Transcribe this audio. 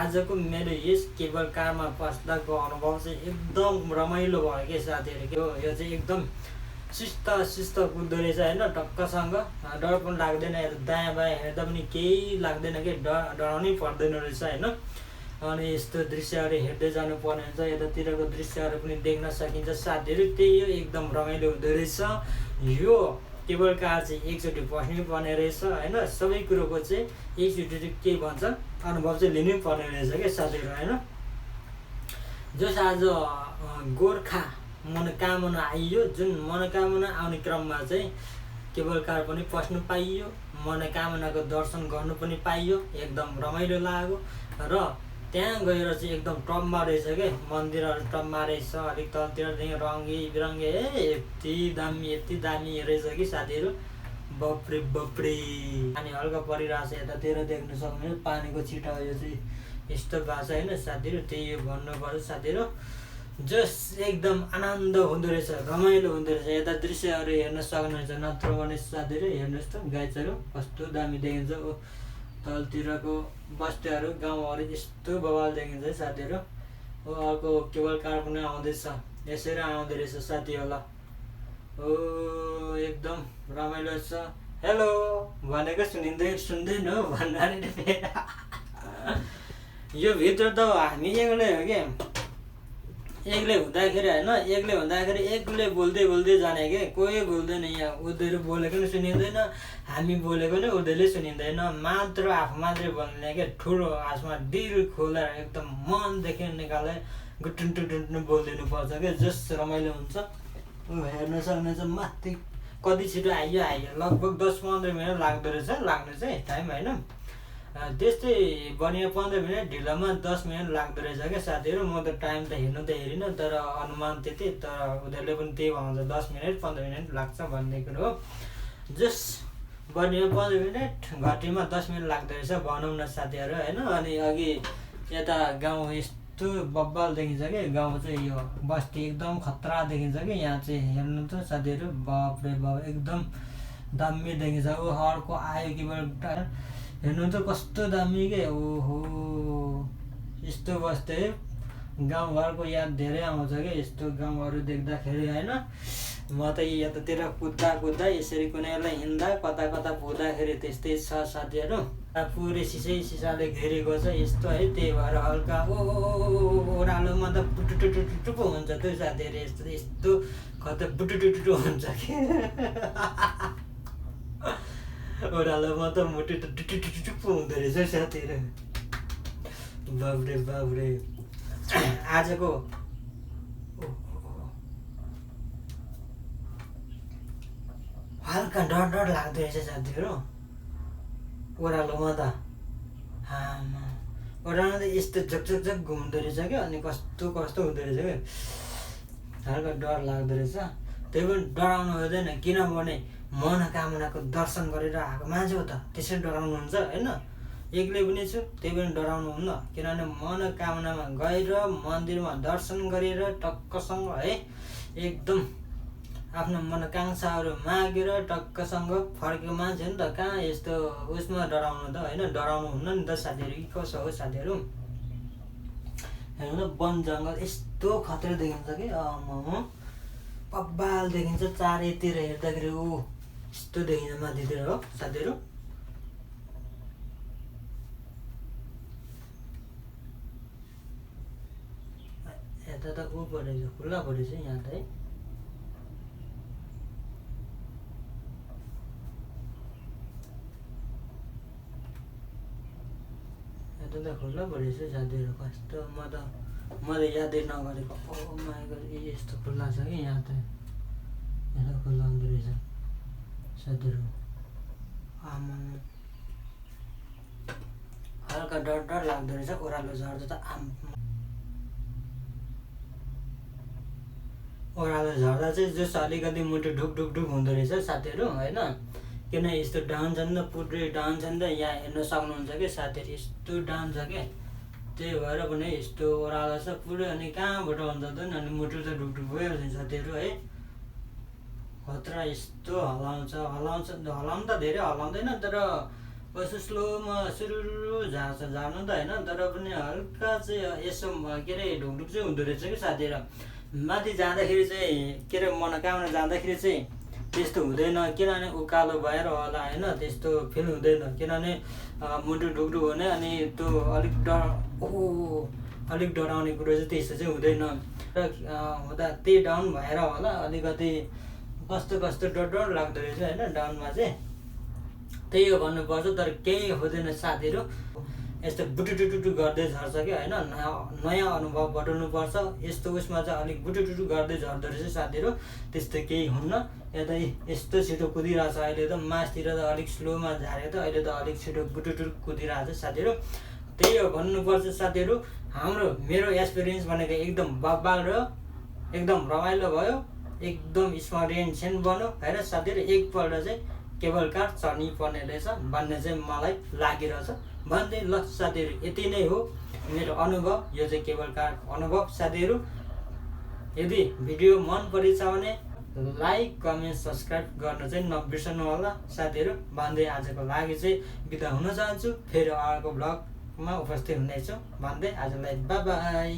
आजको मेरो यस केबल कारमा बस्दाको अनुभव चाहिँ एकदम रमाइलो भयो के साथीहरू। यो चाहिँ एकदम शिस्त कुद्दो रहेछ होइन, टक्कसँग डर पनि लाग्दैन। दायाँ बायाँ हेर्दा पनि केही लाग्दैन कि डराउनै पर्दैन रहेछ होइन। अनि यस्तो दृश्यहरू हेर्दै जानुपर्ने हुन्छ, यतातिरको दृश्यहरू पनि देख्न सकिन्छ साथीहरू। त्यही हो, एकदम रमाइलो हुँदो रहेछ। यो केबल कार चाहिँ एकचोटि बस्नै पर्ने रहेछ होइन। सबै कुरोको चाहिँ एकचोटि चाहिँ के भन्छ अनुभव चाहिँ लिनै पर्ने रहेछ क्या साथीहरू होइन। जस आज गोर्खा मनोकामना आइयो, जुन मनोकामना आउने क्रममा चाहिँ केबल कार पनि पस्नु पाइयो, मनोकामनाको दर्शन गर्नु पनि पाइयो, एकदम रमाइलो लाग्यो। र त्यहाँ गएर चाहिँ एकदम टपमा रहेछ क्या, मन्दिरहरू टपमा रहेछ, अलिक तलतिरदेखि रङ्गी बिरङ्गे यति दामी रहेछ कि साथीहरू। बप्रे पानी हल्का परिरहेछ, यतातिर देख्न सक्नुहुन्छ पानीको छिटा। यो चाहिँ यस्तो भएको छ होइन साथीहरू, त्यही हो भन्नुपर्छ साथीहरू। जस एकदम आनन्द हुँदो रहेछ, रमाइलो हुँदो रहेछ। यता दृश्यहरू हेर्न सक्नुहुन्छ नत्र भने साथीहरू हेर्नुहोस् त, गाईचहरू कस्तो दामी देखिन्छ। तलतिरको बस्तीहरू गाउँहरू यस्तो बवाल देखिन्छ है साथीहरू। अर्को केबल कार पनि आउँदैछ, यसरी आउँदो रहेछ साथी होला। एकदम रमाइलो छ। हेलो भनेको सुन्दैन हो भन्नाले यो भित्र त हामी एक्लै हो क्या, एक्लै हुँदाखेरि होइन, एक्लै बोल्दै जाने क्या, कोही बोल्दैन। यहाँ उनीहरू बोलेको नि सुनिँदैन, हामी बोलेको नि उनीहरूले सुनिँदैन, मात्र आफू मात्रै बोल्ने क्या। ठुलो आसमा दिल खोलेर एकदम मनदेखि निकालेर गुटुन्टु बोलिदिनु पर्छ क्या, जस रमाइलो हुन्छ। हेर्न सक्नुहुन्छ माथि कति छिटो आइयो, लगभग 10-15 मिनट लाग्दो रहेछ लाग्नु चाहिँ टाइम होइन। त्यस्तै बनियो 15 मिनट, ढिलोमा 10 मिनट लाग्दो रहेछ क्या साथीहरू। म त टाइम त हेरिनँ, तर अनुमान त्यति, तर उनीहरूले पनि त्यही भन्छ 10 मिनट 15 मिनट लाग्छ भन्ने कुरो हो। जस बनियो 15 मिनट, घटीमा 10 मिनट लाग्दो रहेछ भनौँ न साथीहरू होइन। अनि अघि यता गाउँ यस्तो बब्बाल देखिन्छ कि, गाउँ चाहिँ यो बस्ती एकदम खतरा देखिन्छ कि। यहाँ चाहिँ हेर्नु त साथीहरू, बाफरे बाफ एकदम दामी देखिन्छ। अर्को आयो कि हेर्नु त कस्तो दामी के। ओहो, यस्तो बस्दै गाउँघरको याद धेरै आउँछ क्या यस्तो गाउँहरू देख्दाखेरि होइन। म त यतातिर कुद्दा यसरी कुनैलाई हिँड्दा कता पुग्दाखेरि त्यस्तै छ साथीहरू। पुरै सिसाले घेरेको छ यस्तो है, त्यही भएर हल्का ओह्रालोमा त बुटुटुटु हुन्छ त्यो साथीहरू। यस्तो कता बुटुटुटु हुन्छ कि ओह्रालोमा त मुटु टुटुटुटु हुँदो रहेछ साथीहरू। बाब्रे आजको हल्का डर लाग्दो रहेछ साथीहरू ओह्रालोमा त। ओह्रालो त यस्तो झक घुम्दो रहेछ क्या, अनि कस्तो हुँदो रहेछ क्या, हल्का डर लाग्दो रहेछ। त्यही पनि डराउनु हुँदैन, किनभने मनोकामनाको दर्शन गरेर आएको मान्छे हो त, त्यसरी डराउनुहुन्छ होइन। एक्लै पनि छु, त्यही पनि डराउनु हुन्न, किनभने मनोकामनामा गएर मन्दिरमा दर्शन गरेर टक्कसँग है एकदम आफ्नो मनोकाङ्क्षाहरू मागेर टक्कसँग फर्केको मान्छे हो नि त। कहाँ यस्तो उसमा डराउनु त होइन, डराउनु हुन्न नि त साथीहरू। कि कसो हो साथीहरू, हेर्नु वन जङ्गल यस्तो खतरा देखिन्छ कि बब्बाल देखिन्छ चारैतिर हेर्दाखेरि। यस्तो देखिन्छ माथितिर हो साथीहरू। यता त परेछ, खुल्ला परेछ यहाँ त है। यता त खुल्ला परेछ साथीहरू, कस्तो म त यादै नगरेको। यस्तो खुल्ला छ कि यहाँ त, यता खुल्ला हुँदो रहेछ साथीहरू। हल्का डर लाग्दो रहेछ, ओह्रालो झर्दा त ओह्रालो झर्दा चाहिँ जस अलिकति मुटु ढुक हुँदो रहेछ साथीहरू होइन। किन यस्तो डाउन छ नि त, पुरै डाउन छ नि त, यहाँ हेर्न सक्नुहुन्छ कि साथीहरू यस्तो डाउन छ क्या। त्यही भएर पनि यस्तो ओह्रालो छ पुरै, अनि कहाँबाट हुन्छ त नि, अनि मुटु त ढुक भइहाल्छ साथीहरू है। खतरा यस्तो हलाउँछ, हलाउनु त धेरै हलाउँदैन, तर कस्तो स्लोमा सुरुरु झार्नु त होइन, तर पनि हल्का चाहिँ यसो के अरे ढुकढुक चाहिँ हुँदो रहेछ कि साथीहरू। माथि जाँदाखेरि चाहिँ के अरे मनोकामना जाँदाखेरि चाहिँ त्यस्तो हुँदैन, किनभने उकालो भएर होला होइन, त्यस्तो फिल हुँदैन, किनभने मुटु ढुकढुक हुने अनि त्यो अलिक डराउने कुरो चाहिँ त्यस्तो चाहिँ हुँदैन र हुँदा त्यही डाउन भएर होला अलिकति कस्तो डर लाग्दो रहेछ होइन डाउनमा चाहिँ। त्यही हो भन्नुपर्छ, तर केही हुँदैन साथीहरू, यस्तो बुटुटुटु गर्दै झर्छ कि होइन, नयाँ अनुभव बटुल्नुपर्छ। यस्तो उसमा चाहिँ अलिक बुटुटुटु गर्दै झर्दो रहेछ साथीहरू, त्यस्तो केही हुन्न। यता यस्तो छिटो कुदिरहेको छ अहिले त, मासतिर त अलिक स्लोमा झारेको त, अहिले त अलिक छिटो बुटुटुटु कुदिरहेको छ साथीहरू। त्यही हो भन्नुपर्छ साथीहरू, मेरो एक्सपिरियन्स भनेको एकदम बब्बाल र एकदम रमाइलो भयो, एकदम स्मरणीय बन्यो होइन साथीहरू। एकपल्ट चाहिँ केबल कार चढ्नै पर्ने रहेछ भन्ने चाहिँ मलाई लागिरहेछ भन्दै। ल साथीहरू, यति नै हो मेरो अनुभव, यो चाहिँ केबल कार अनुभव साथीहरू। यदि भिडियो मन परेछ भने लाइक कमेन्ट सब्सक्राइब गर्न चाहिँ नबिर्सनु होला साथीहरू भन्दै आजको लागि चाहिँ बिदा हुन चाहन्छु। फेरि अर्को भ्लगमा उपस्थित हुनेछु भन्दै आजलाई बाई बाई।